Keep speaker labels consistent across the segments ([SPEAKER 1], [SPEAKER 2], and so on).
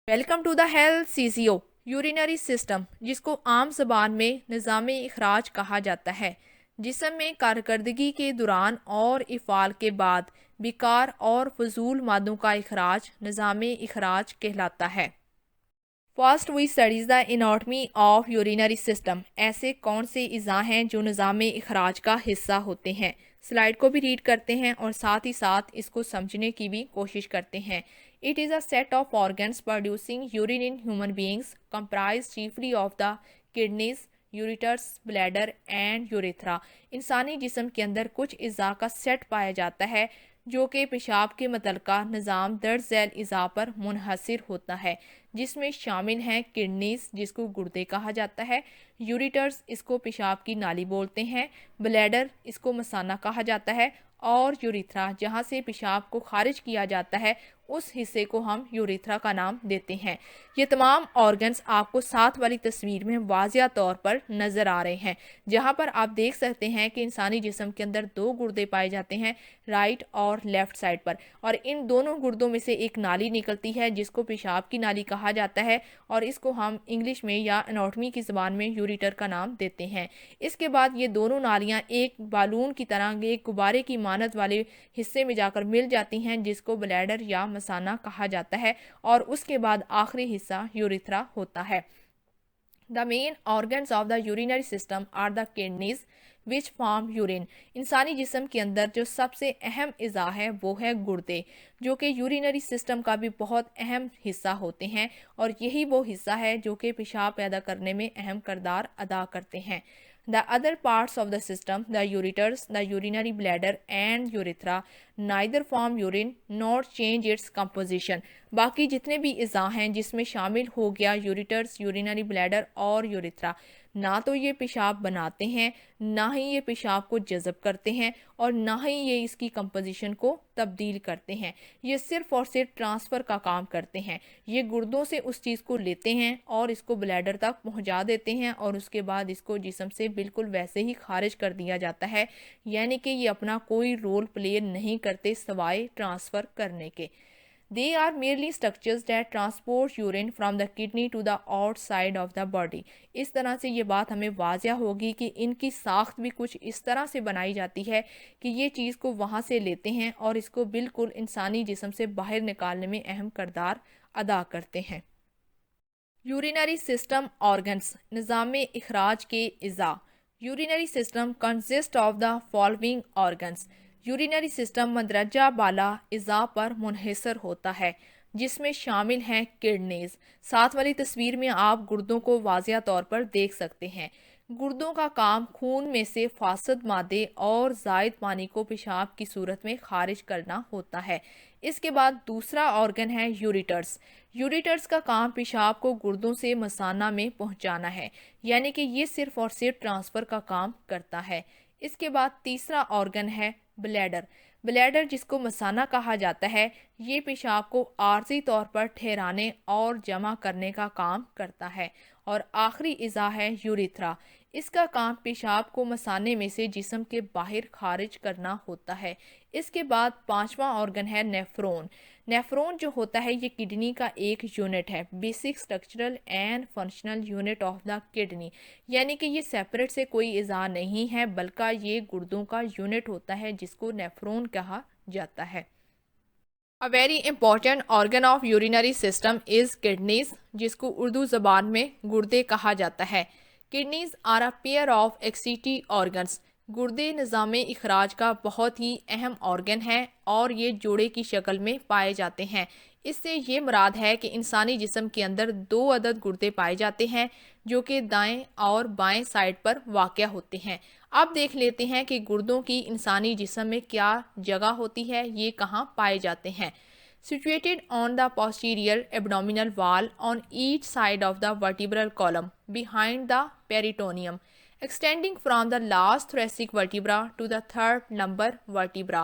[SPEAKER 1] Welcome to the health CCO. Urinary system, जिसको आम जबान में निज़ाम इखराज कहा जाता है, जिस्म में कारकर्दगी के दौरान और इफ़ाल के बाद बेकार और फजूल मादों का इखराज निज़ाम इखराज कहलाता है। First we studies the anatomy of urinary system. ऐसे कौन से अज़ा हैं जो निज़ाम इखराज का हिस्सा होते हैं। स्लाइड को भी रीड करते हैं और साथ ही साथ इसको समझने की भी कोशिश करते हैं। It is a set of organs producing urine in human beings comprise chiefly of the kidneys, ureters, bladder and urethra. इंसानी जिस्म के अंदर कुछ अज़ा का सेट पाया जाता है जो कि पेशाब के मतलका निज़ाम दर्ज झैल अज़ा पर मुनहसर होता है, जिसमें शामिल हैं किडनीज, जिसको गुर्दे कहा जाता है, यूरिटर्स, इसको पेशाब की नाली बोलते हैं, ब्लैडर, इसको मसाना कहा जाता है, और यूरिथ्रा, जहाँ से पेशाब को खारिज किया जाता है उस हिस्से को हम यूरिथ्रा का नाम देते हैं। ये तमाम ऑर्गन्स आपको साथ वाली तस्वीर में वाज़िया तौर पर नज़र आ रहे हैं, जहाँ पर आप देख सकते हैं कि इंसानी जिस्म के अंदर दो गुर्दे पाए जाते हैं, राइट और लेफ्ट साइड पर, और इन दोनों गुर्दों में से एक नाली निकलती है जिसको पेशाब की नाली कहा जाता है, और इसको हम इंग्लिश में या एनाटॉमी की ज़बान में यूरिटर का नाम देते हैं। इसके बाद ये दोनों नालियाँ एक बालून की तरह एक गुब्बारे की मानत वाले हिस्से में जाकर मिल जाती हैं, जिसको ब्लैडर या मसाना कहा जाता है, और उसके बाद आखिरी हिस्सा यूरिथ्रा होता है। The main organs of the urinary system are the kidneys which form urine. इंसानी जिस्म के अंदर जो सबसे अहम अज़ा है वो है गुर्दे, जो कि यूरिनरी सिस्टम का भी बहुत अहम हिस्सा होते हैं, और यही वो हिस्सा है जो कि पेशाब पैदा करने में अहम किरदार अदा करते हैं। The other parts of the system, the ureters, the urinary bladder and urethra, neither form urine nor change its composition। बाकी जितने भी अज़ा हैं जिसमें शामिल हो गया यूरिटर्स, यूरिनरी ब्लैडर और यूरिथ्रा, ना तो ये पेशाब बनाते हैं, ना ही ये पेशाब को जज़ब करते हैं, और ना ही ये इसकी कंपोजिशन को तब्दील करते हैं। ये सिर्फ और सिर्फ ट्रांसफ़र का काम करते हैं। ये गुर्दों से उस चीज़ को लेते हैं और इसको ब्लैडर तक पहुंचा देते हैं, और उसके बाद इसको जिस्म से बिल्कुल वैसे ही खारिज कर दिया जाता है, यानी कि ये अपना कोई रोल प्ले नहीं करते सिवाय ट्रांसफ़र करने के। They are merely structures that transport urine from the kidney to the outside of the body। इस तरह से ये बात हमें वाज़िया होगी कि इनकी साख्त भी कुछ इस तरह से बनाई जाती है कि ये चीज़ को वहाँ से लेते हैं और इसको बिल्कुल इंसानी जिस्म से बाहर निकालने में अहम किरदार अदा करते हैं। यूरिनरी सिस्टम ऑर्गन्स, निज़ाम इखराज के अज़ा। Urinary system consist of the following organs. Urinary system मंदरजा बाला अज़ा पर मुनहसर होता है, जिसमें शामिल हैं किडनीज। साथ वाली तस्वीर में आप गुर्दों को वाज़िया तौर पर देख सकते हैं। गुर्दों का काम खून में से फासद मादे और ज़ायद पानी को पेशाब की सूरत में खारिज करना होता है। इसके बाद दूसरा ऑर्गन है यूरिटर्स। यूरिटर्स का काम पेशाब को गुर्दों से मसाना में पहुंचाना है, यानी कि ये सिर्फ और सिर्फ ट्रांसफ़र का काम करता है। इसके बाद तीसरा ऑर्गन है ब्लैडर। ब्लैडर, जिसको मसाना कहा जाता है, ये पेशाब को आर्जी तौर पर ठहराने और जमा करने का काम करता है। और आखिरी अज़ा है यूरिथ्रा। इसका काम पेशाब को मसाने में से जिस्म के बाहर खारिज करना होता है। इसके बाद पांचवा ऑर्गन है नेफ्रॉन। नेफ्रॉन जो होता है ये किडनी का एक यूनिट है, basic structural and functional unit of the kidney, यानी कि ये सेपरेट से कोई अज़ा नहीं है, बल्कि ये गुर्दों का यूनिट होता है जिसको नेफ्रॉन कहा जाता है। A very important organ of urinary system is kidneys, जिसको उर्दू ज़बान में गुर्दे कहा जाता है। Kidneys are a pair of excretory organs. गुर्दे निज़ाम इखराज का बहुत ही अहम ऑर्गन है और ये जोड़े की शक्ल में पाए जाते हैं। इससे ये मुराद है कि इंसानी जिस्म के अंदर दो अदद गुर्दे पाए जाते हैं जो कि दाएं और बाएं साइड पर वाक़या होते हैं। अब देख लेते हैं कि गुर्दों की इंसानी जिस्म में क्या जगह होती है, ये कहाँ पाए जाते हैं। Situated on the posterior abdominal wall on each side of the vertebral column behind the peritoneum, extending from the last thoracic vertebra to the third lumbar vertebra.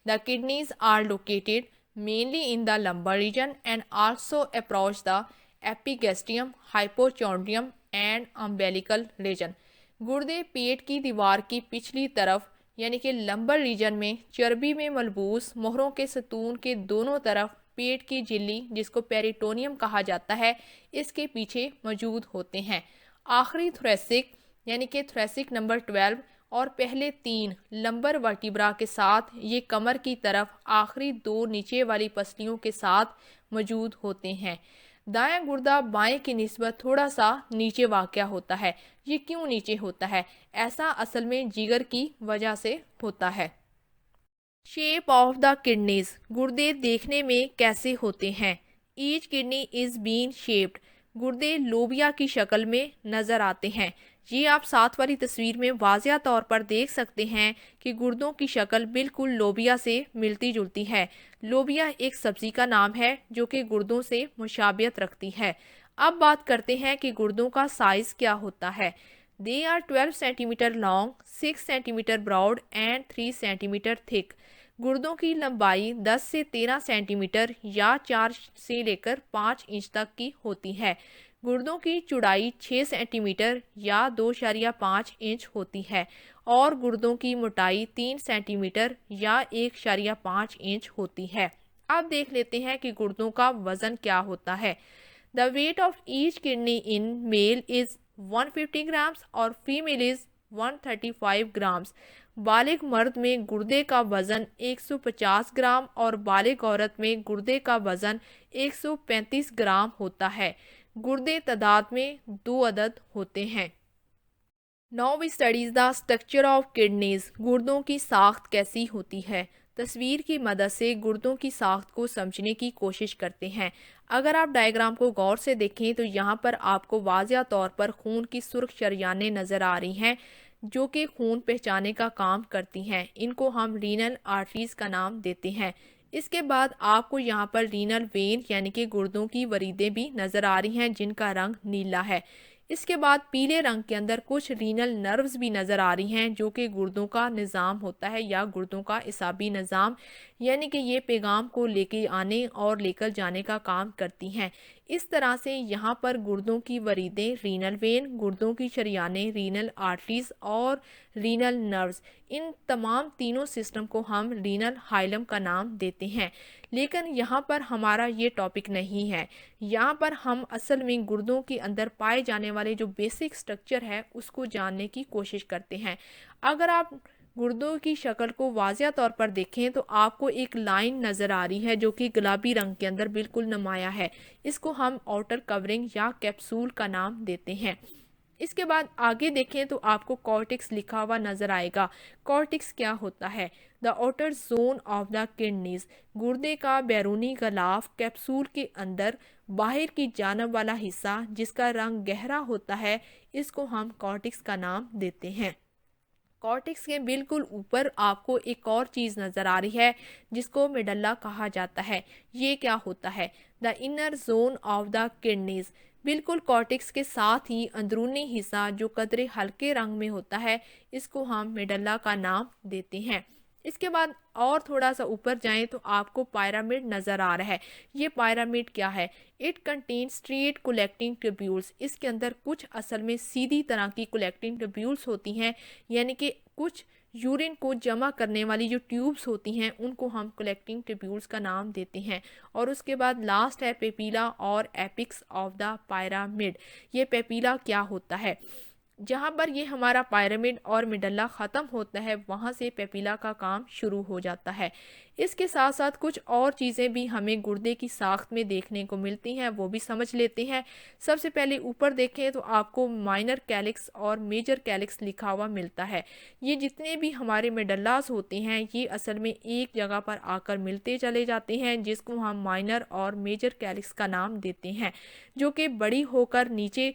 [SPEAKER 1] The kidneys are located mainly in the lumbar region and also approach the epigastrium, hypochondrium and umbilical region। गुर्दे पेट की दीवार की पिछली तरफ यानी कि lumbar region में चर्बी में मलबूस मोहरों के सतून के दोनों तरफ पेट की झिल्ली जिसको पेरिटोनियम कहा जाता है, इसके पीछे मौजूद होते हैं। आखिरी थोरेसिक यानी कि थोरेसिक नंबर 12 और पहले 3 लंबर वर्टिब्रा के साथ ये कमर की तरफ आखिरी 2 नीचे वाली पसलियों के साथ मौजूद होते हैं। दायां गुर्दा बाएं की निस्बत थोड़ा सा नीचे वाक़या होता है। ये क्यों नीचे होता है? ऐसा असल में जिगर की वजह से होता है। शेप ऑफ द किडनीज, गुर्दे देखने में कैसे होते हैं? Each kidney is bean shaped, गुर्दे लोबिया की शक्ल में नज़र आते हैं। ये आप साथ वाली तस्वीर में वाज़िया तौर पर देख सकते हैं कि गुर्दों की शक्ल बिल्कुल लोबिया से मिलती जुलती है। लोबिया एक सब्ज़ी का नाम है जो कि गुर्दों से मुशाबियत रखती है। अब बात करते हैं कि गुर्दों का साइज़ क्या होता है। They are 12 centimetre long, 6 centimetre broad and 3 centimetre thick. गुर्दों की लंबाई 10 से 13 सेंटीमीटर या 4 से लेकर 5 इंच तक की होती है। गुर्दों की चौड़ाई 6 सेंटीमीटर या 2.5 इंच होती है और गुर्दों की मोटाई 3 सेंटीमीटर या 1.5 इंच होती है। अब देख लेते हैं कि गुर्दों का वज़न क्या होता है। The weight of each kidney in male is 150 grams और फीमेल इज़ 135 ग्राम्स। बालिग मर्द में गुर्दे का वज़न 150 ग्राम और बालिग औरत में गुर्दे का वज़न 135 ग्राम होता है। गुर्दे तादाद में 2 अदद होते हैं। Now we studies the structure of kidneys, गुर्दों की साख्त कैसी होती है। तस्वीर की मदद से गुर्दों की साख्त को समझने की कोशिश करते हैं। अगर आप डायग्राम को गौर से देखें तो यहाँ पर आपको वाज़िया तौर पर खून की सुर्ख शरियानें नज़र आ रही हैं जो कि खून पहचाने का काम करती हैं। इनको हम रीनल आर्टरीज का नाम देते हैं। इसके बाद आपको यहाँ पर रीनल वेन यानी कि गुर्दों की वरीदें भी नज़र आ रही हैं जिनका रंग नीला है। इसके बाद पीले रंग के अंदर कुछ रीनल नर्व्स भी नज़र आ रही हैं जो कि गुर्दों का निज़ाम होता है या गुर्दों का इसाबी निज़ाम, यानी कि ये पैगाम को लेके आने और लेकर जाने का काम करती हैं। इस तरह से यहाँ पर गुर्दों की वरीदें रीनल वेन, गुर्दों की शरियानें रीनल आर्टरीज और रीनल नर्व्स, इन तमाम तीनों सिस्टम को हम रीनल हाइलम का नाम देते हैं। लेकिन यहाँ पर हमारा ये टॉपिक नहीं है। यहाँ पर हम असल में गुर्दों के अंदर पाए जाने वाले जो बेसिक स्ट्रक्चर है उसको जानने की कोशिश करते हैं। अगर आप गुर्दों की शक्ल को वाज़िया तौर पर देखें तो आपको एक लाइन नज़र आ रही है जो कि गुलाबी रंग के अंदर बिल्कुल नुमाया है। इसको हम आउटर कवरिंग या कैप्सूल का नाम देते हैं। इसके बाद आगे देखें तो आपको कॉर्टेक्स लिखा हुआ नज़र आएगा। कॉर्टेक्स क्या होता है? The outer zone of the kidneys, गुर्दे का बैरूनी गलाफ कैप्सूल के अंदर बाहर की जानब वाला हिस्सा जिसका रंग गहरा होता है, इसको हम कॉर्टेक्स का नाम देते हैं। कॉर्टेक्स के बिल्कुल ऊपर आपको एक और चीज़ नज़र आ रही है जिसको मेडल्ला कहा जाता है। ये क्या होता है? The inner zone of the kidneys, बिल्कुल कॉर्टेक्स के साथ ही अंदरूनी हिस्सा जो कदरे हल्के रंग में होता है, इसको हम मेडल्ला का नाम देते हैं। इसके बाद और थोड़ा सा ऊपर जाएं तो आपको पायरामिड नज़र आ रहा है। ये पायरामिड क्या है? It contain straight collecting tubules, इसके अंदर कुछ असल में सीधी तरह की कलेक्टिंग ट्यूब्यूल्स होती हैं, यानी कि कुछ यूरिन को जमा करने वाली जो ट्यूब्स होती हैं उनको हम कलेक्टिंग ट्यूब्यूल्स का नाम देते हैं। और उसके बाद लास्ट है पेपिला और एपिक्स ऑफ द पायरामिड। ये पेपिला क्या होता है? जहाँ पर ये हमारा पायरामिड और मेडल्ला ख़त्म होता है वहाँ से पेपिला का काम शुरू हो जाता है। इसके साथ साथ कुछ और चीज़ें भी हमें गुर्दे की साख्त में देखने को मिलती हैं, वो भी समझ लेते हैं। सबसे पहले ऊपर देखें तो आपको माइनर कैलिक्स और मेजर कैलिक्स लिखा हुआ मिलता है। ये जितने भी हमारे मेडल्लास होते हैं ये असल में एक जगह पर आकर मिलते चले जाते हैं जिसको हम माइनर और मेजर कैलिक्स का नाम देते हैं, जो कि बड़ी होकर नीचे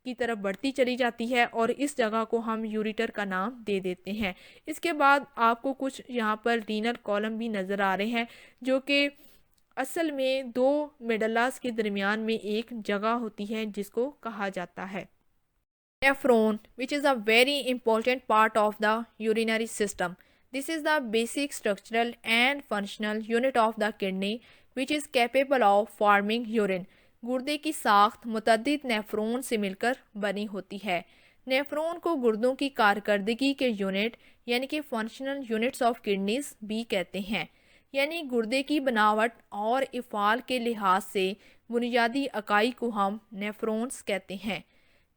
[SPEAKER 1] की तरफ बढ़ती चली जाती है और इस जगह को हम यूरिटर का नाम दे देते हैं। इसके बाद आपको कुछ यहाँ पर रीनल कॉलम भी नज़र आ रहे हैं जो कि असल में दो मेडल्लास के दरमियान में एक जगह होती है जिसको कहा जाता है nephron, which is a very important part of the urinary system. This is the basic structural and functional unit of the kidney which is capable of forming urine. गुर्दे की साख्त मुतअद्दिद नेफ्रॉन से मिलकर बनी होती है। नेफ्रॉन को गुर्दों की कारकर्दगी के यूनिट यानी कि फंक्शनल यूनिट्स ऑफ किडनीज भी कहते हैं। यानी गुर्दे की बनावट और इफ़ाल के लिहाज से बुनियादी इकाई को हम नेफ्रॉन्स कहते हैं।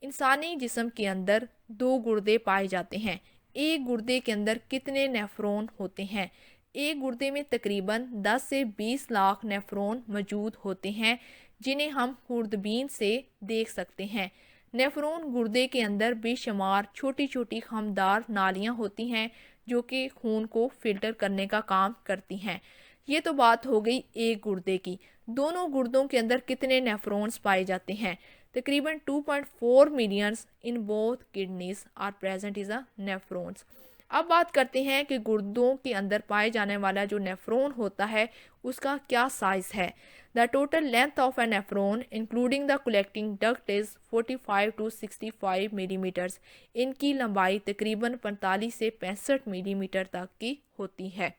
[SPEAKER 1] इंसानी जिस्म के अंदर दो गुर्दे पाए जाते हैं। एक गुर्दे के अंदर कितने नेफ्रॉन होते हैं? एक गुर्दे में तकरीबन 10 से 20 लाख नेफ्रॉन मौजूद होते हैं, जिन्हें हम खुर्दबीन से देख सकते हैं। नेफ्रॉन गुर्दे के अंदर बेशुमार छोटी छोटी खमदार नालियां होती हैं जो कि खून को फिल्टर करने का काम करती हैं। ये तो बात हो गई एक गुर्दे की। दोनों गुर्दों के अंदर कितने नेफ्रॉन्स पाए जाते हैं? तकरीबन 2.4 millions in both kidneys are present is a nephrons. अब बात करते हैं कि गुर्दों के अंदर पाए जाने वाला जो नेफ्रॉन होता है उसका क्या साइज है। The total length of a nephron including the collecting duct is 45 to 65 millimetres. इनकी लंबाई तकरीबन 45 से 65 मिलीमीटर तक की होती है।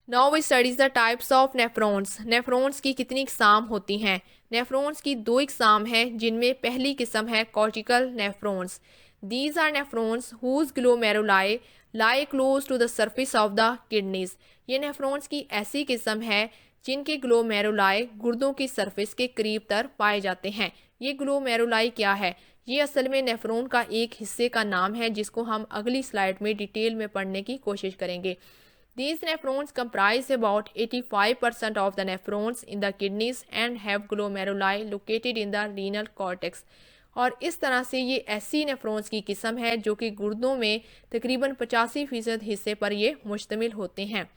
[SPEAKER 1] Now we studies the types of nephrons. Nephrons की कितनी इकसाम होती हैं? नेफ्रॉन्स की दो इकसाम है, जिनमें पहली किस्म है cortical nephrons. These are nephrons whose glomeruli lie close to the surface of the kidneys. ये नेफ्रॉन्स की ऐसी किस्म है जिनके ग्लोमेरुलाई गुर्दों की सरफेस के करीब तर पाए जाते हैं। ये ग्लोमेरुलाई क्या है? ये असल में नेफ्रॉन का एक हिस्से का नाम है जिसको हम अगली स्लाइड में डिटेल में पढ़ने की कोशिश करेंगे। These nephrons comprise about 85% of the nephrons in the kidneys and have glomeruli located in the renal cortex। और इस तरह से ये ऐसी नेफ्रॉन्स की किस्म है जो कि गुर्दों में तकरीबन 85% हिस्से पर ये मुश्तमिल होते हैं।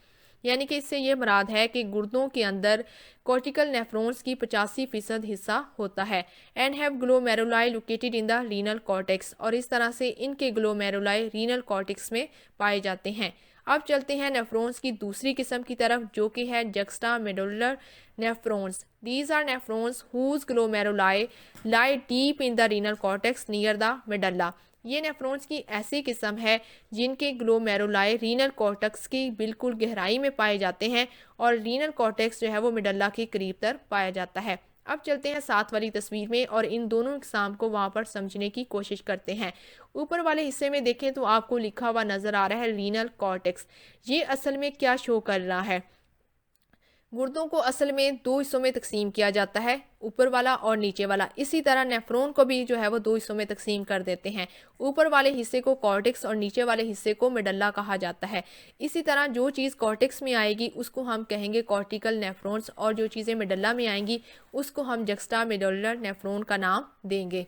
[SPEAKER 1] यानी कि इससे ये मुराद है कि गुर्दों के अंदर कॉर्टिकल नेफ्रॉन्स की 85% हिस्सा होता है। And have glomeruli located in the renal cortex, और इस तरह से इनके ग्लोमेरुलाई रीनल कॉर्टेक्स में पाए जाते हैं। अब चलते हैं नेफ्रॉन्स की दूसरी किस्म की तरफ जो कि है juxta medullary nephrons. These are nephrons whose glomeruli lie deep in the renal cortex near the medulla. ये नेफ्रॉन्स की ऐसी किस्म है जिनके ग्लोमेरुलाई रीनल कॉर्टेक्स की बिल्कुल गहराई में पाए जाते हैं और रीनल कॉर्टेक्स जो है वो मेडल्ला के करीब तर पाया जाता है। अब चलते हैं साथ वाली तस्वीर में और इन दोनों इकसाम को वहाँ पर समझने की कोशिश करते हैं। ऊपर वाले हिस्से में देखें तो आपको लिखा हुआ नज़र आ रहा है रीनल कॉर्टेक्स। ये असल में क्या शो कर रहा है? गुर्दों को असल में दो हिस्सों में तकसीम किया जाता है, ऊपर वाला और नीचे वाला। इसी तरह नेफ्रॉन को भी जो है वो दो हिस्सों में तकसीम कर देते हैं। ऊपर वाले हिस्से को कॉर्टेक्स और नीचे वाले हिस्से को मेडल्ला कहा जाता है। इसी तरह जो चीज़ कॉर्टेक्स में आएगी उसको हम कहेंगे कॉर्टिकल नेफ्रॉन्स, और जो चीज़ें मेडल्ला में आएंगी उसको हम जक्स्टा मेडुलर नेफ्रॉन का नाम देंगे।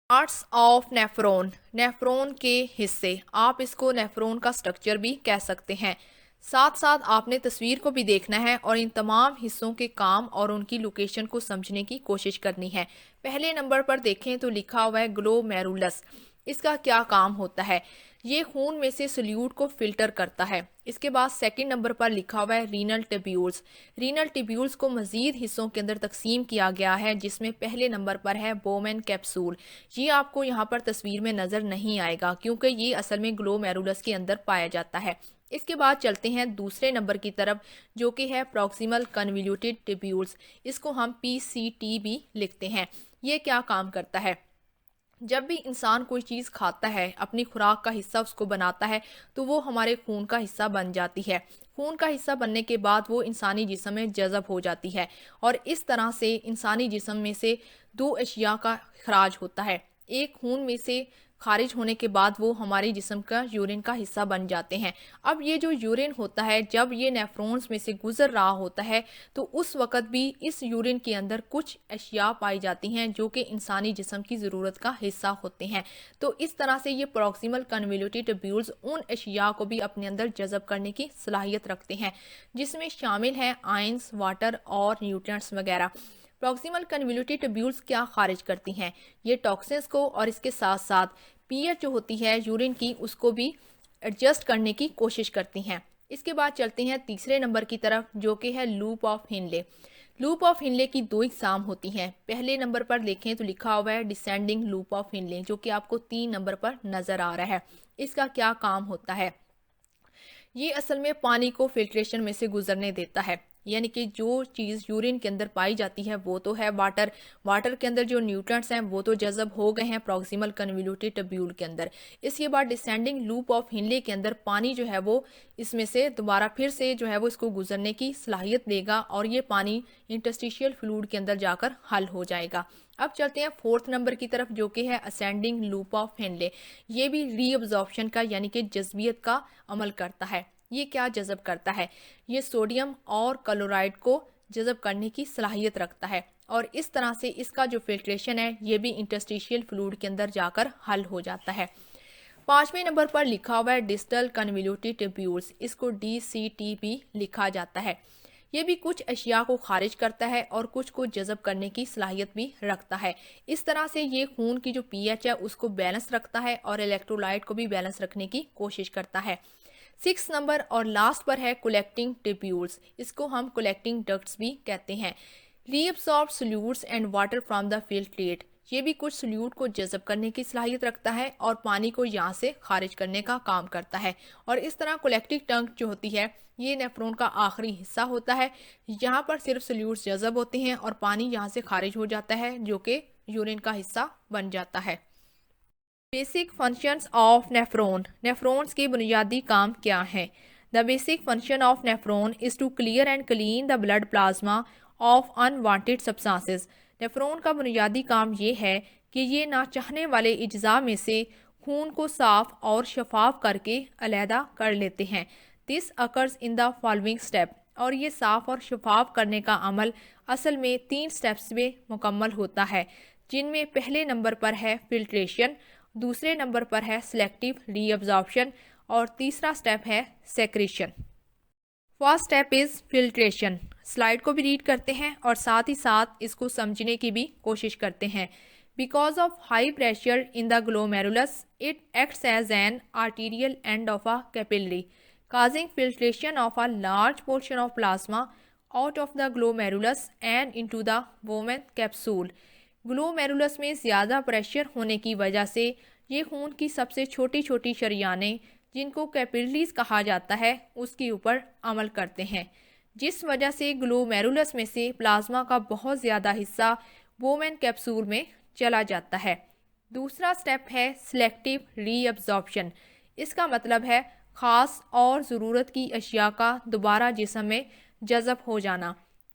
[SPEAKER 1] पार्ट्स ऑफ नेफ्रॉन, नेफ्रॉन के हिस्से, आप इसको नेफ्रॉन का स्ट्रक्चर भी कह सकते हैं। साथ साथ आपने तस्वीर को भी देखना है और इन तमाम हिस्सों के काम और उनकी लोकेशन को समझने की कोशिश करनी है। पहले नंबर पर देखें तो लिखा हुआ है ग्लोमेरुलस। इसका क्या काम होता है? ये खून में से सोल्यूट को फिल्टर करता है। इसके बाद सेकंड नंबर पर लिखा हुआ है रीनल ट्यूब्यूल्स। रीनल ट्यूब्यूल्स को मजीद हिस्सों के अंदर तकसीम किया गया है, जिसमें पहले नंबर पर है बोमेन कैप्सूल। ये आपको यहाँ पर तस्वीर में नज़र नहीं आएगा क्योंकि ये असल में ग्लोमेरुलस के अंदर पाया जाता है। इसके बाद चलते हैं दूसरे नंबर की तरफ जो कि है प्रॉक्सिमल कन्वोल्यूटेड ट्यूब्यूल्स। इसको हम PCT भी लिखते हैं। ये क्या काम करता है? जब भी इंसान कोई चीज़ खाता है, अपनी खुराक का हिस्सा उसको बनाता है, तो वो हमारे खून का हिस्सा बन जाती है। खून का हिस्सा बनने के बाद वो इंसानी जिस्म में जज़ब हो जाती है और इस तरह से इंसानी जिस्म में से दो अशिया का खराज होता है। एक खून में से खारिज होने के बाद वो हमारे जिस्म का यूरिन का हिस्सा बन जाते हैं। अब ये जो यूरिन होता है, जब ये नेफ्रॉन्स में से गुजर रहा होता है तो उस वक़्त भी इस यूरिन के अंदर कुछ अशिया पाई जाती हैं जो कि इंसानी जिस्म की ज़रूरत का हिस्सा होते हैं। तो इस तरह से ये प्रॉक्सिमल कन्वोल्यूटेड ट्यूब्यूल्स उन अशिया को भी अपने अंदर जज़ब करने की सलाहियत रखते हैं, जिसमें शामिल हैं आयंस, वाटर और न्यूट्रिएंट्स वगैरह। प्रॉक्सिमल कन्वोल्यूटेड ट्यूब्यूल्स क्या खारिज करती हैं? ये टॉक्सिन्स को और इसके साथ साथ पीएच जो होती है यूरिन की उसको भी एडजस्ट करने की कोशिश करती हैं। इसके बाद चलते हैं तीसरे नंबर की तरफ जो कि है लूप ऑफ हिनले। लूप ऑफ हिनले की दो इकसाम होती हैं। पहले नंबर पर देखें तो लिखा हुआ है डिसेंडिंग लूप ऑफ हिनले जो कि आपको 3 नंबर पर नज़र आ रहा है। इसका क्या काम होता है? ये असल में पानी को फिल्ट्रेशन में से गुजरने देता है। यानी कि जो चीज़ यूरिन के अंदर पाई जाती है वो तो है वाटर। वाटर के अंदर जो न्यूट्रिएंट्स हैं वो तो जज़ब हो गए हैं प्रॉक्सिमल कन्वोल्यूटेड ट्यूब्यूल के अंदर। इसके बाद डिसेंडिंग लूप ऑफ हिनले के अंदर पानी जो है वो इसमें से दोबारा फिर से जो है वो इसको गुजरने की सलाहियत देगा और ये पानी इंटरस्टिशियल फ्लूइड के अंदर जाकर हल हो जाएगा। अब चलते हैं फोर्थ नंबर की तरफ, जो कि है असेंडिंग लूप ऑफ हिनले। ये भी रीअब्जॉर्प्शन का यानी कि जज्बियत का अमल करता है। ये क्या जज़ब करता है? ये सोडियम और क्लोराइड को जज़ब करने की सलाहियत रखता है और इस तरह से इसका जो फिल्ट्रेशन है ये भी इंटरस्टिशियल फ्लूइड के अंदर जाकर हल हो जाता है। 5वें नंबर पर लिखा हुआ है डिस्टल कन्वोल्यूटेड ट्यूब्यूल्स, इसको DCT भी लिखा जाता है। ये भी कुछ अशिया को खारिज करता है और कुछ को जज़ब करने की सलाहियत भी रखता है। इस तरह से ये खून की जो pH है उसको बैलेंस रखता है और इलेक्ट्रोलाइट को भी बैलेंस रखने की कोशिश करता है। 6 नंबर और लास्ट पर है कलेक्टिंग ट्यूब्यूल्स, इसको हम कलेक्टिंग डक्ट्स भी कहते हैं। Reabsorb solutes and water from the filtrate, ये भी कुछ सोल्यूट को जज़ब करने की सलाहियत रखता है और पानी को यहाँ से खारिज करने का काम करता है। और इस तरह कलेक्टिंग डक्ट जो होती है ये नेफ्रॉन का आखिरी हिस्सा होता है। यहाँ पर सिर्फ सोल्यूट्स जज़ब होते हैं और पानी यहाँ से खारिज हो जाता है जो कि यूरिन का हिस्सा बन जाता है। Basic functions of nephron, nephrons के बुनियादी काम क्या हैं? The basic function of nephron is to clear and clean the blood plasma of unwanted substances. Nephron का बुनियादी काम ये है कि ये ना चाहने वाले अज्जा में से खून को साफ और शफाफ करके अलहदा कर लेते हैं। This occurs in the following step, और ये साफ और शफाफ करने का अमल असल में 3 स्टेप्स में मुकम्मल होता है, जिनमें पहले नंबर पर है फिल्ट्रेशन, दूसरे नंबर पर है सेलेक्टिव रीअब्जॉर्प्शन और तीसरा स्टेप है secretion. First step is filtration. Slide को भी रीड करते हैं और साथ ही साथ इसको समझने की भी कोशिश करते हैं। Because of high pressure in the glomerulus it acts as an arterial end of a capillary causing filtration of a large portion of plasma out of the glomerulus and into the Bowman capsule। Glomerulus में ज़्यादा pressure होने की वजह से ये खून की सबसे छोटी छोटी शरियानें, जिनको कैपिलरीज कहा जाता है, उसके ऊपर अमल करते हैं, जिस वजह से ग्लोमेरुलस में से प्लाज्मा का बहुत ज़्यादा हिस्सा बोमैन कैप्सूल में चला जाता है। दूसरा स्टेप है सिलेक्टिव रीअब्जॉर्प्शन। इसका मतलब है ख़ास और ज़रूरत की अशिया का दोबारा जिस्म में जज़ब हो जाना।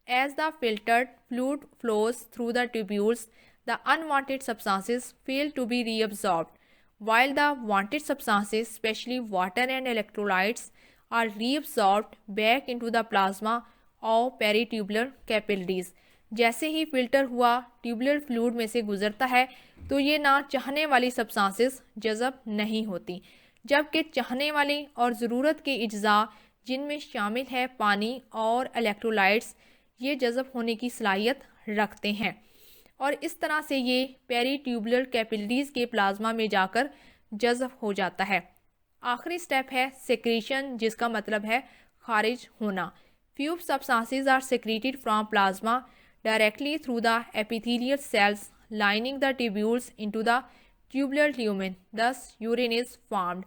[SPEAKER 1] As the filtered fluid flows through the tubules the unwanted substances fail to be reabsorbed while the wanted substances, especially water and electrolytes, are reabsorbed back into the plasma of peritubular capillaries। जैसे ही filter हुआ tubular fluid में से गुजरता है तो ये ना चाहने वाली सब्सटेंसेस जज़ब नहीं होती, जबकि चाहने वाली और ज़रूरत के अज्जा, जिनमें शामिल है पानी और इलेक्ट्रोलाइट्स, ये जज़ब होने की सलाहियत रखते हैं और इस तरह से ये पेरीट्यूबुलर कैपिलरीज के प्लाज्मा में जाकर जज़ब हो जाता है। आखिरी स्टेप है सेक्रेशन, जिसका मतलब है खारिज होना। Few substances are secreted from plasma directly through the epithelial cells lining the tubules into the tubular lumen, thus urine is formed.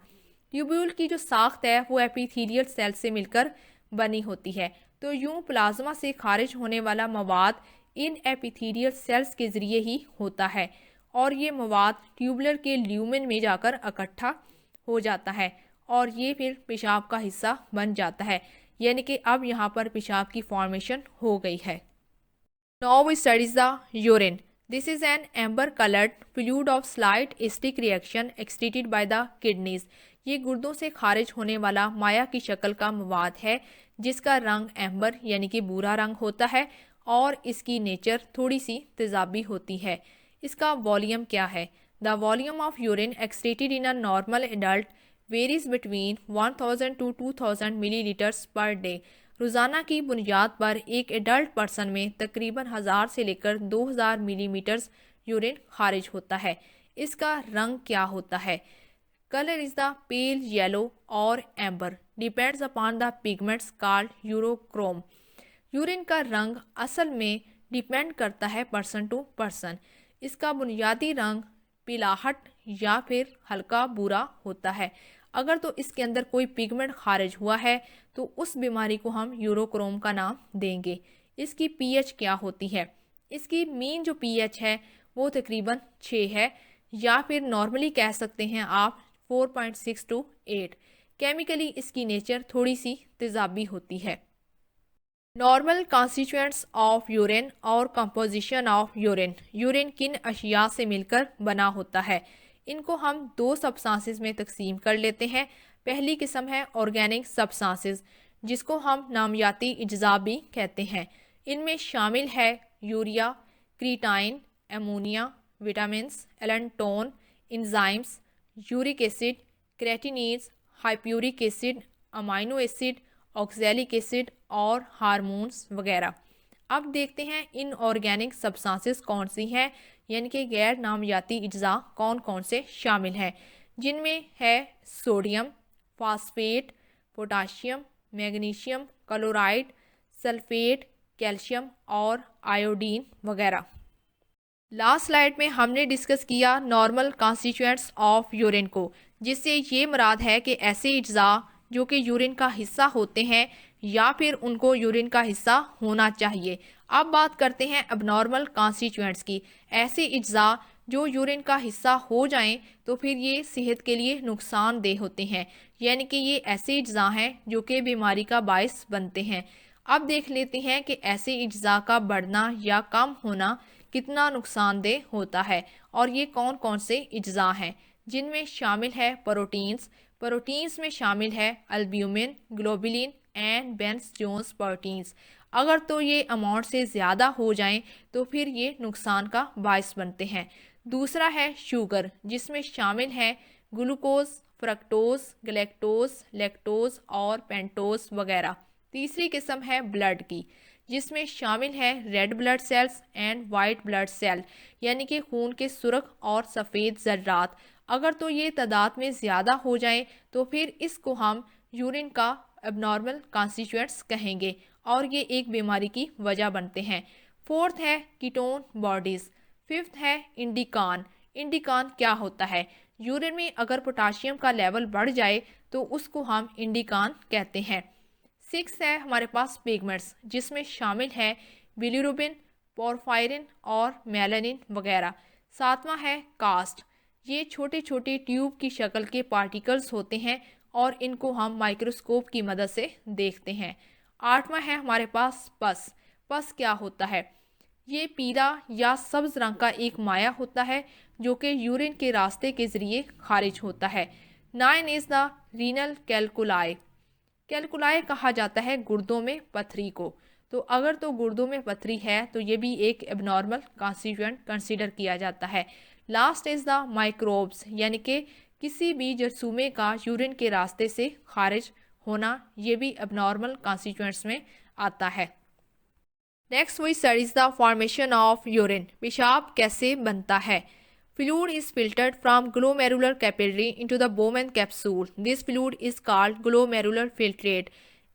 [SPEAKER 1] Tubule की जो साख्त है वो एपिथेलियल सेल से मिलकर बनी होती है, तो यूं प्लाज्मा से खारिज होने वाला मवाद इन एपिथेलियल सेल्स के ज़रिए ही होता है और ये मवाद ट्यूबुलर के ल्यूमेन में जाकर इकट्ठा हो जाता है और ये फिर पेशाब का हिस्सा बन जाता है, यानी कि अब यहाँ पर पेशाब की फॉर्मेशन हो गई है। Now we studies the urine. This is an amber coloured fluid of slight acidic reaction excreted by the kidneys. ये गुर्दों से खारिज होने वाला माया की शक्ल का मवाद है जिसका रंग एम्बर यानी कि भूरा रंग होता है और इसकी नेचर थोड़ी सी तेजाबी होती है। इसका वॉल्यूम क्या है? The volume of urine excreted in a normal adult varies between 1000 to 2000 millilitres per day. रोज़ाना की बुनियाद पर एक एडल्ट पर्सन में तकरीबन 1000 से लेकर 2000 मिलीमीटर्स यूरिन खारिज होता है। इसका रंग क्या होता है? Colour is the pale yellow और amber, depends upon the pigments called urochrome. Urine का रंग असल में डिपेंड करता है पर्सन टू पर्सन। इसका बुनियादी रंग पीलाहट या फिर हल्का भूरा होता है। अगर तो इसके अंदर कोई पिगमेंट खारिज हुआ है तो उस बीमारी को हम यूरोक्रोम का नाम देंगे। इसकी पीएच क्या होती है? इसकी मीन जो पीएच है वो तकरीबन 6 है, या फिर नॉर्मली कह सकते हैं आप 4.6 to 8। केमिकली इसकी नेचर थोड़ी सी तेजाबी होती है। नॉर्मल कॉन्स्टिट्यूएंट्स ऑफ यूरिन और कंपोजिशन ऑफ यूरिन। यूरिन किन अशिया से मिलकर बना होता है? इनको हम 2 सबस्टांसेस में तकसीम कर लेते हैं। पहली किस्म है ऑर्गेनिक सबस्टांसेस, जिसको हम नामियाती अज्जा भी कहते हैं। इनमें शामिल है urea, creatine, ammonia, vitamins, allantoin, enzymes, uric acid, creatinines, hippuric acid, amino acid, oxalic acid और हार्मोन्स वगैरह। अब देखते हैं इन ऑर्गेनिक सब्सटेंसेस कौन सी हैं, यानी कि गैर नामियाती अज्जा कौन कौन से शामिल हैं, जिनमें है sodium, phosphate, potassium, magnesium, chloride, sulphate, calcium और आयोडीन वगैरह। लास्ट स्लाइड में हमने डिस्कस किया नॉर्मल कॉन्स्टिट्यूएंट्स ऑफ यूरिन को, जिससे ये मुराद है कि ऐसे अज्जा जो कि यूरिन का हिस्सा होते हैं या फिर उनको यूरिन का हिस्सा होना चाहिए। अब बात करते हैं अबनॉर्मल कॉन्स्टिट्यूएंट्स की। ऐसे अज्जा जो यूरिन का हिस्सा हो जाएं तो फिर ये सेहत के लिए नुकसानदेह होते हैं, यानी कि ये ऐसे अज्जा हैं जो कि बीमारी का बायस बनते हैं। अब देख लेते हैं कि ऐसे अज्जा का बढ़ना या कम होना कितना नुकसानदेह होता है, और ये कौन कौन से अज्जा हैं, जिनमें शामिल है प्रोटीन्स। प्रोटीन्स में शामिल है albumin, globulin and Bence Jones proteins. अगर तो ये अमाउंट से ज़्यादा हो जाएं तो फिर ये नुकसान का बायस बनते हैं। दूसरा है शुगर, जिसमें शामिल है ग्लूकोज, फ्रक्टोज, गलेक्टोज, लैक्टोज और पेंटोज वगैरह। तीसरी किस्म है ब्लड की, जिसमें शामिल है red blood cells and white blood cell, यानी कि खून के सुर्ख और सफ़ेद ज़र्रात। अगर तो ये तादाद में ज़्यादा हो जाए तो फिर इसको हम यूरिन का एबनॉर्मल कॉन्स्टिट्यूएंट्स कहेंगे और ये एक बीमारी की वजह बनते हैं। फोर्थ है कीटोन बॉडीज़। फिफ्थ है इंडिकान। इंडिकान क्या होता है? यूरिन में अगर पोटाशियम का लेवल बढ़ जाए तो उसको हम इंडिकान कहते हैं। सिक्स है हमारे पास पिगमेंट्स, जिसमें शामिल है बिलिरुबिन, पोरफायरिन और मेलानिन वगैरह। सातवां है कास्ट। ये छोटे छोटे ट्यूब की शक्ल के पार्टिकल्स होते हैं और इनको हम माइक्रोस्कोप की मदद से देखते हैं। आठवां है हमारे पास पस। पस क्या होता है? ये पीला या सब्ज रंग का एक माया होता है जो कि यूरिन के रास्ते के ज़रिए खारिज होता है। 9 is the renal calculi. Calculi कहा जाता है गुर्दों में पथरी को। तो अगर तो गुर्दों में पथरी है तो ये भी एक एबनॉर्मल कॉन्स्टिट्यूएंट कंसीडर किया जाता है। लास्ट इज़ द माइक्रोब्स, यानी कि किसी भी जरसूमे का यूरिन के रास्ते से खारिज होना, ये भी एबनॉर्मल कॉन्स्टिट्यूएंट्स में आता है। Next we studies the formation of urine. पेशाब कैसे बनता है? Fluid is filtered from glomerular capillary into the Bowman capsule. This fluid is called glomerular filtrate.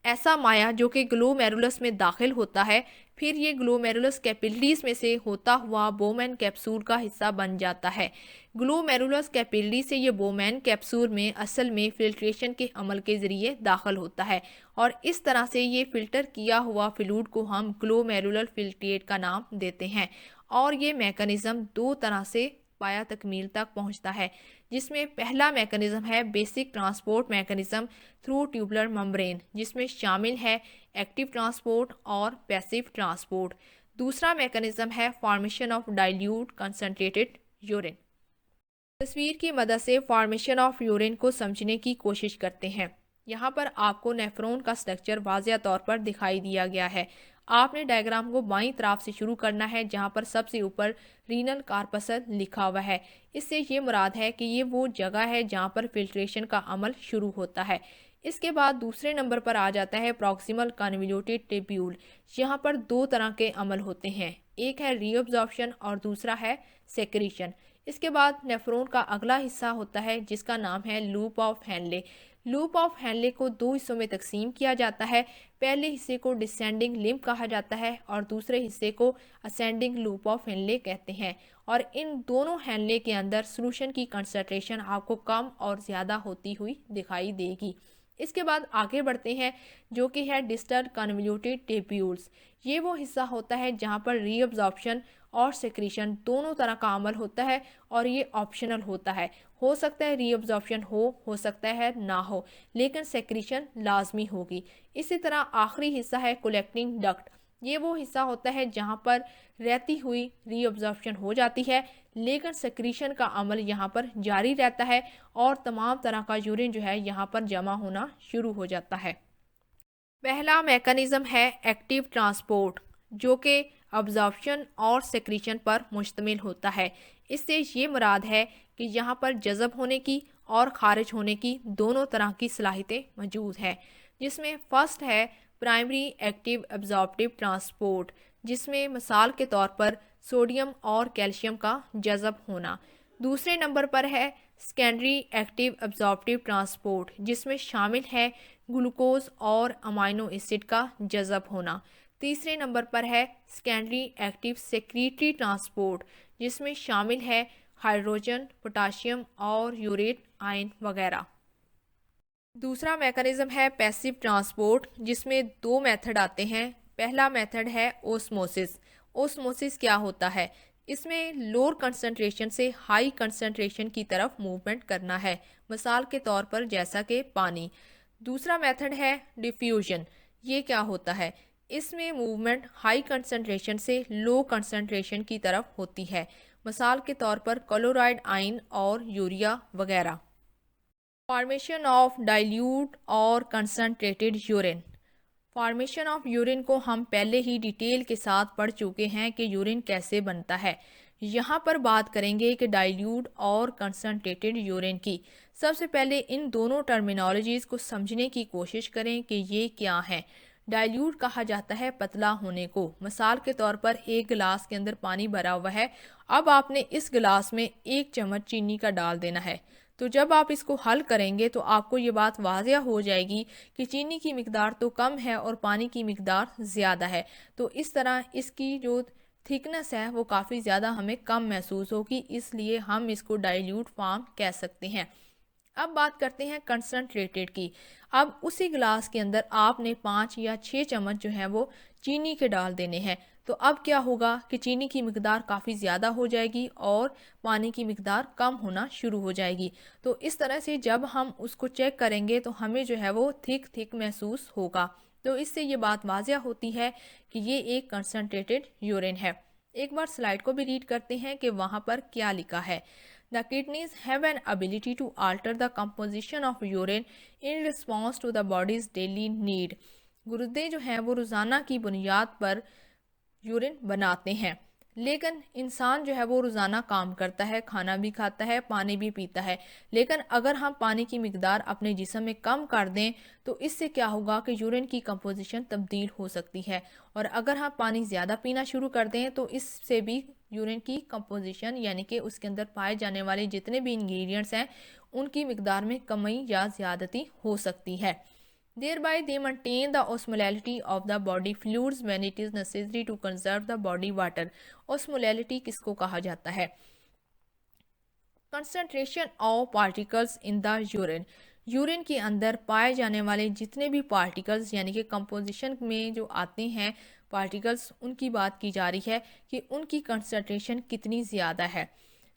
[SPEAKER 1] ऐसा माया जो कि ग्लोमेरुलस में दाखिल होता है, फिर ये ग्लोमेरुलस कैपिलरीज में से होता हुआ बोमैन कैप्सूल का हिस्सा बन जाता है। ग्लोमेरुलस कैपिलरी से ये बोमैन कैप्सूल में असल में फिल्ट्रेशन के अमल के ज़रिए दाखिल होता है और इस तरह से ये फ़िल्टर किया हुआ फ्लूइड को हम ग्लोमेरुलर फिल्ट्रेट का नाम देते हैं। और ये मैकेनिज़्म 2 तरह से पाया तकमील तक पहुंचता है, जिसमें पहला मैकेनिज्म है basic transport mechanism through tubular membrane, जिसमें शामिल है एक्टिव ट्रांसपोर्ट और पैसिव ट्रांसपोर्ट। दूसरा मैकेनिज्म है formation of dilute concentrated urine. तस्वीर की मदद से फॉर्मेशन ऑफ यूरिन को समझने की कोशिश करते हैं। यहाँ पर आपको नेफ्रॉन का स्ट्रक्चर वाज़िया तौर पर दिखाई दिया गया है। आपने डायग्राम को बाईं तरफ से शुरू करना है, जहाँ पर सबसे ऊपर रीनल कार्पसल लिखा हुआ है। इससे ये मुराद है कि ये वो जगह है जहाँ पर फिल्ट्रेशन का अमल शुरू होता है। इसके बाद दूसरे नंबर पर आ जाता है प्रॉक्सिमल कन्वोल्यूटेड ट्यूब्यूल। यहाँ पर 2 तरह के अमल होते हैं, एक है रीअब्जॉर्प्शन और दूसरा है सेक्रीशन। इसके बाद नेफ्रॉन का अगला हिस्सा होता है जिसका नाम है loop of Henley. Loop of Henley को दो हिस्सों में तकसीम किया जाता है। पहले हिस्से को डिसेंडिंग लिम्ब कहा जाता है और दूसरे हिस्से को असेंडिंग लूप ऑफ हेनले कहते हैं। और इन दोनों हेनले के अंदर सोल्यूशन की कंसंट्रेशन आपको कम और ज़्यादा होती हुई दिखाई देगी। इसके बाद आगे बढ़ते हैं, जो कि है डिस्टल कन्वोल्यूटेड टेब्यूल्स। ये वो हिस्सा होता है जहाँ पर रीअब्जॉर्प्शन और सेक्रीशन दोनों तरह का अमल होता है और ये ऑप्शनल होता है। हो सकता है रीअब्जॉर्प्शन हो सकता है ना हो, लेकिन सेक्रीशन लाजमी होगी। इसी तरह आखिरी हिस्सा है कलेक्टिंग डक्ट। ये वो हिस्सा होता है जहाँ पर रहती हुई रीअब्जॉर्प्शन हो जाती है, लेकिन सेक्रीशन का अमल यहाँ पर जारी रहता है और तमाम तरह का यूरिन जो है यहाँ पर जमा होना शुरू हो जाता है। पहला मैकेनिज्म है एक्टिव ट्रांसपोर्ट, जो कि अब्जॉर्प्शन और सेक्रीशन पर मुश्तमिल होता है। इससे ये मुराद है कि यहाँ पर जज़ब होने की और ख़ारिज होने की दोनों तरह की सलाहियतें मौजूद है, जिसमें फ़र्स्ट है प्राइमरी एक्टिव एब्जॉर्प्टिव ट्रांसपोर्ट, जिसमें मिसाल के तौर पर सोडियम और कैल्शियम का जज़ब होना। दूसरे नंबर पर है सेकेंडरी एक्टिव एब्जॉर्प्टिव ट्रांसपोर्ट, जिसमें शामिल है ग्लूकोज और अमाइनो एसिड का जज़ब होना। तीसरे नंबर पर है सेकेंडरी एक्टिव सेक्रीटरी ट्रांसपोर्ट, जिसमें शामिल है हाइड्रोजन, पोटाशियम और यूरेट आयन वगैरह। दूसरा मैकेनिज्म है पैसिव ट्रांसपोर्ट, जिसमें दो मेथड आते हैं। पहला मेथड है ओस्मोसिस। ओस्मोसिस क्या होता है? इसमें लोअर कंसंट्रेशन से हाई कंसंट्रेशन की तरफ मूवमेंट करना है, मिसाल के तौर पर जैसा कि पानी। दूसरा मेथड है डिफ्यूजन। ये क्या होता है? इसमें मूवमेंट हाई कंसंट्रेशन से लो कंसंट्रेशन की तरफ होती है, मिसाल के तौर पर क्लोराइड आयन और यूरिया वगैरह। फॉर्मेशन ऑफ डाइल्यूट और concentrated urine. Formation of urine को हम पहले ही डिटेल के साथ पढ़ चुके हैं कि यूरिन कैसे बनता है। यहाँ पर बात करेंगे कि डाइल्यूट और कंसंट्रेटेड यूरिन की। सबसे पहले इन दोनों टर्मिनोलॉजीज़ को समझने की कोशिश करें कि ये क्या है। डाइल्यूट कहा जाता है पतला होने को। मिसाल के तौर पर एक गिलास के अंदर पानी भरा हुआ है, अब आपने इस गिलास में 1 चम्मच चीनी का डाल देना है। तो जब आप इसको हल करेंगे तो आपको ये बात वाज़िया हो जाएगी कि चीनी की मिकदार तो कम है और पानी की मिकदार ज़्यादा है। तो इस तरह इसकी जो थिकनेस है वो काफ़ी ज़्यादा हमें कम महसूस होगी, इसलिए हम इसको डाइल्यूट फॉर्म कह सकते हैं। अब बात करते हैं कंसंट्रेटेड की। अब उसी गिलास के अंदर आपने 5 या 6 चम्मच जो है वो चीनी के डाल देने हैं। तो अब क्या होगा कि चीनी की मिकदार काफ़ी ज़्यादा हो जाएगी और पानी की मिकदार कम होना शुरू हो जाएगी। तो इस तरह से जब हम उसको चेक करेंगे तो हमें जो है वो थिक महसूस होगा। तो इससे ये बात वाज़िया होती है कि ये एक कंसंट्रेटेड यूरिन है। एक बार स्लाइड को भी रीड करते हैं कि वहाँ पर क्या लिखा है। The kidneys have an ability to alter the composition of urine in response to the body's daily need. गुर्दे जो हैं वो रोज़ाना की बुनियाद पर यूरिन बनाते हैं, लेकिन इंसान जो है वो रोज़ाना काम करता है, खाना भी खाता है, पानी भी पीता है। लेकिन अगर हम पानी की मिकदार अपने जिस्म में कम कर दें तो इससे क्या होगा कि यूरिन की कंपोजिशन तब्दील हो सकती है। और अगर हम पानी ज़्यादा पीना शुरू कर दें तो इससे भी यूरिन की कंपोजिशन यानी कि उसके अंदर पाए जाने वाले जितने भी इंग्रेडिएंट्स हैं उनकी मिकदार में कमी या ज़्यादती हो सकती है। Thereby they maintain the osmolality of the body fluids when it is necessary to conserve the body water. Osmolality किसको कहा जाता है? Concentration of particles in the urine. Urine के अंदर पाए जाने वाले जितने भी पार्टिकल्स यानी कि कंपोजिशन में जो आते हैं पार्टिकल्स, उनकी बात की जा रही है कि उनकी कंसंट्रेशन कितनी ज़्यादा है।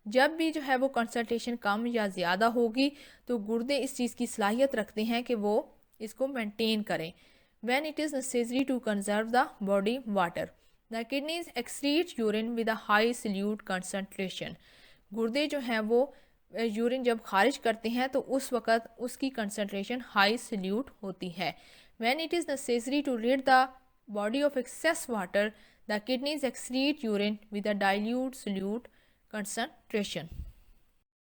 [SPEAKER 1] जब भी जो है वो कंसंट्रेशन कम या ज़्यादा होगी तो गुर्दे इस चीज़ की सलाहियत रखते हैं कि वो इसको मेंटेन करें। When it is necessary to conserve the body water, the kidneys excrete urine with a high solute concentration. गुर्दे जो हैं वो यूरिन जब खारिज करते हैं तो उस वक़्त उसकी कंसंट्रेशन हाई सल्यूट होती है। When it is necessary to rid the body of excess water, the kidneys excrete urine with a dilute solute concentration.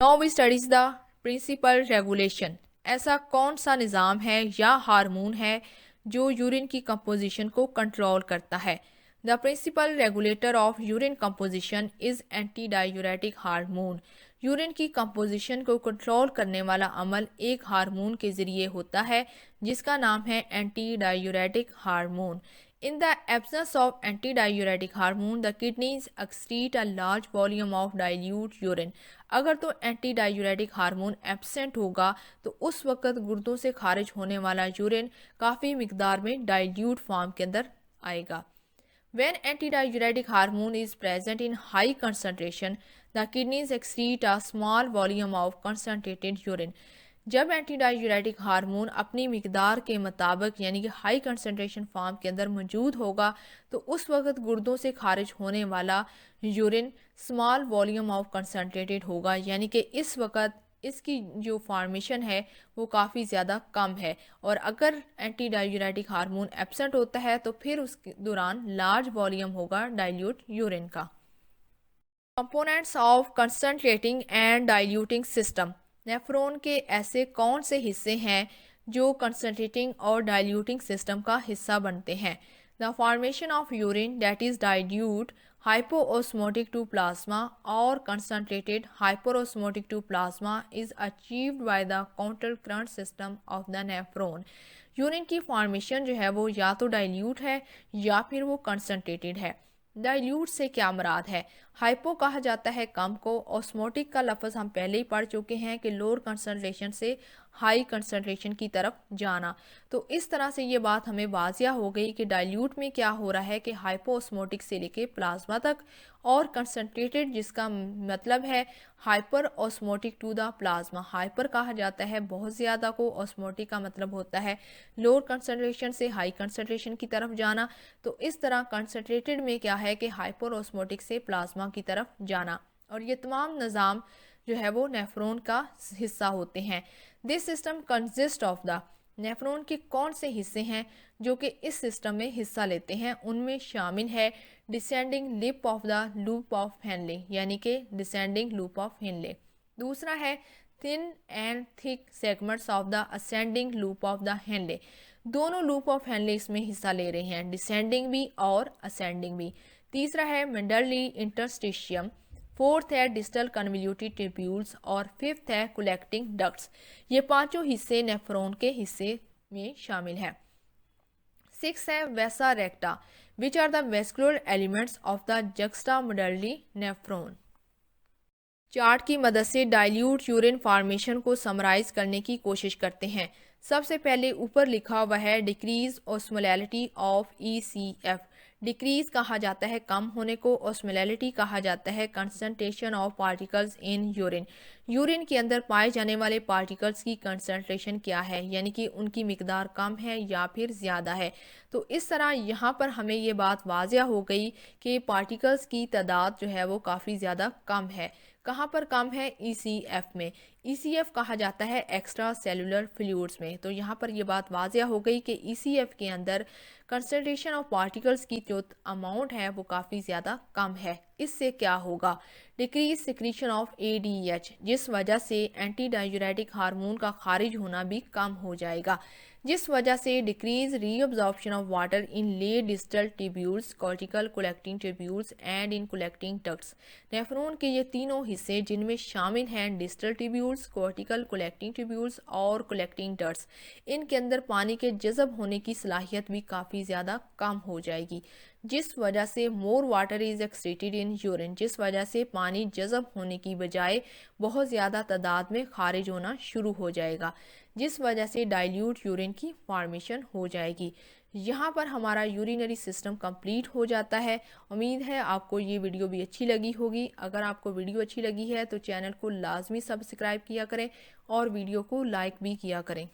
[SPEAKER 1] Now we study the principal regulation. ऐसा कौन सा निज़ाम है या हार्मोन है जो यूरिन की कंपोजिशन को कंट्रोल करता है? The principal regulator of urine composition is anti diuretic hormone. Urine की कंपोजिशन को कंट्रोल करने वाला अमल एक हार्मोन के ज़रिए होता है जिसका नाम है anti diuretic hormone. In the absence of antidiuretic hormone, the kidneys excrete a large volume of dilute urine. अगर तो एंटी डायूरेटिक हार्मोन एब्सेंट होगा तो उस वक़्त गुर्दों से खारिज होने वाला यूरिन काफ़ी मिकदार में डाइल्यूट फॉर्म के अंदर आएगा। When antidiuretic hormone is present in high concentration, the kidneys excrete a small volume of concentrated urine. जब एंटीडायूरेटिक हार्मोन अपनी मिकदार के मुताबिक यानी कि हाई कंसंट्रेशन फॉर्म के अंदर मौजूद होगा तो उस वक़्त गुर्दों से खारिज होने वाला urine small volume of concentrated होगा, यानी कि इस वक़्त इसकी जो फॉर्मेशन है वो काफ़ी ज़्यादा कम है। और अगर एंटी डायूरेटिक हार्मोन एब्सेंट होता है तो फिर उस दौरान लार्ज वॉल्यूम होगा डाइल्यूट यूरिन का। Components of concentrating and diluting system. Nephron के ऐसे कौन से हिस्से हैं जो कंसंट्रेटिंग और डाइल्यूटिंग सिस्टम का हिस्सा बनते हैं? The formation of urine that is dilute hypoosmotic to plasma or concentrated hyperosmotic to plasma is achieved by the counter current system of the nephron. Urine की फॉर्मेशन जो है वो या तो डाइल्यूट है या फिर वो कंसनट्रेटेड है। डाइल्यूट से क्या मुराद है? हाइपो कहा जाता है कम को, ऑस्मोटिक का लफ्ज़ हम पहले ही पढ़ चुके हैं कि लोअर कंसंट्रेशन से हाई कंसंट्रेशन की तरफ जाना। तो इस तरह से ये बात हमें वाजिया हो गई कि डाइल्यूट में क्या हो रहा है कि हाइपो ऑस्मोटिक से लेके प्लाज्मा तक, और कंसंट्रेटेड जिसका मतलब है hyper osmotic to the plasma. Hyper कहा जाता है बहुत ज़्यादा को, ऑस्मोटिक का मतलब होता है लोअर कंसंट्रेशन से हाई कंसंट्रेशन की तरफ जाना। तो इस तरह कंसंट्रेटेड में क्या है कि हाइपर ऑस्मोटिक से प्लाज्मा की तरफ जाना, और ये तमाम निज़ाम जो है वो नेफ्रॉन का हिस्सा होते हैं। This system consist of the, nephron के कौन से हिस्से हैं जो कि इस सिस्टम में हिस्सा लेते हैं? उनमें शामिल है descending limb of the loop of Henle, यानी कि डिसेंडिंग लूप ऑफ हेनले। दूसरा है thin and thick segments of the ascending loop of the Henle. दोनों लूप ऑफ हेनले इसमें हिस्सा ले रहे हैं, डिसेंडिंग भी और असेंडिंग भी। तीसरा है मेंडरली इंटरस्टिशियम। फोर्थ है डिस्टल कन्वल्यूटेड ट्यूब्यूल्स, और फिफ्थ है कलेक्टिंग डक्ट्स। ये पांचों हिस्से नेफ्रॉन के हिस्से में शामिल है। सिक्स है vasa recta, which are the vascular elements of the juxta medullary nephron. Chart की मदद से डाइल्यूट यूरिन फॉर्मेशन को समराइज करने की कोशिश करते हैं। सबसे पहले ऊपर लिखा हुआ है decrease osmolality of ECF। Decrease कहा जाता है कम होने को, ऑस्मोलैलिटी कहा जाता है concentration of particles in urine. Urine के अंदर पाए जाने वाले पार्टिकल्स की कंसंट्रेशन क्या है, यानी कि उनकी मिकदार कम है या फिर ज़्यादा है। तो इस तरह यहाँ पर हमें ये बात वाजिया हो गई कि पार्टिकल्स की तादाद जो है वो काफ़ी ज़्यादा कम है। कहाँ पर कम है? ECF में। ECF कहा जाता है एक्स्ट्रा सेलुलर फ्लूइड्स में। तो यहाँ पर ये बात वाजिया हो गई कि ECF के अंदर कंसंट्रेशन ऑफ पार्टिकल्स की जो अमाउंट है वो काफ़ी ज़्यादा कम है। इससे क्या होगा? डिक्रीज सिक्रीशन ऑफ ADH, जिस वजह से एंटी डायूरेटिक हार्मोन का खारिज होना भी कम हो जाएगा, जिस वजह से decrease reabsorption of water in late distal tubules, cortical collecting tubules and in collecting ducts. Nephron के ये तीनों हिस्से जिनमें शामिल हैं distal tubules, cortical collecting tubules और कलेक्टिंग डक्ट्स, इनके अंदर पानी के जज़ब होने की सलाहियत भी काफ़ी ज़्यादा कम हो जाएगी, जिस वजह से more water is excreted in urine, जिस वजह से पानी जज़ब होने की बजाय बहुत ज़्यादा तादाद में खारिज होना शुरू हो जाएगा, जिस वजह से डाइल्यूट यूरिन की फॉर्मेशन हो जाएगी। यहाँ पर हमारा यूरिनरी सिस्टम कंप्लीट हो जाता है। उम्मीद है आपको ये वीडियो भी अच्छी लगी होगी। अगर आपको वीडियो अच्छी लगी है तो चैनल को लाजमी सब्सक्राइब किया करें और वीडियो को लाइक भी किया करें।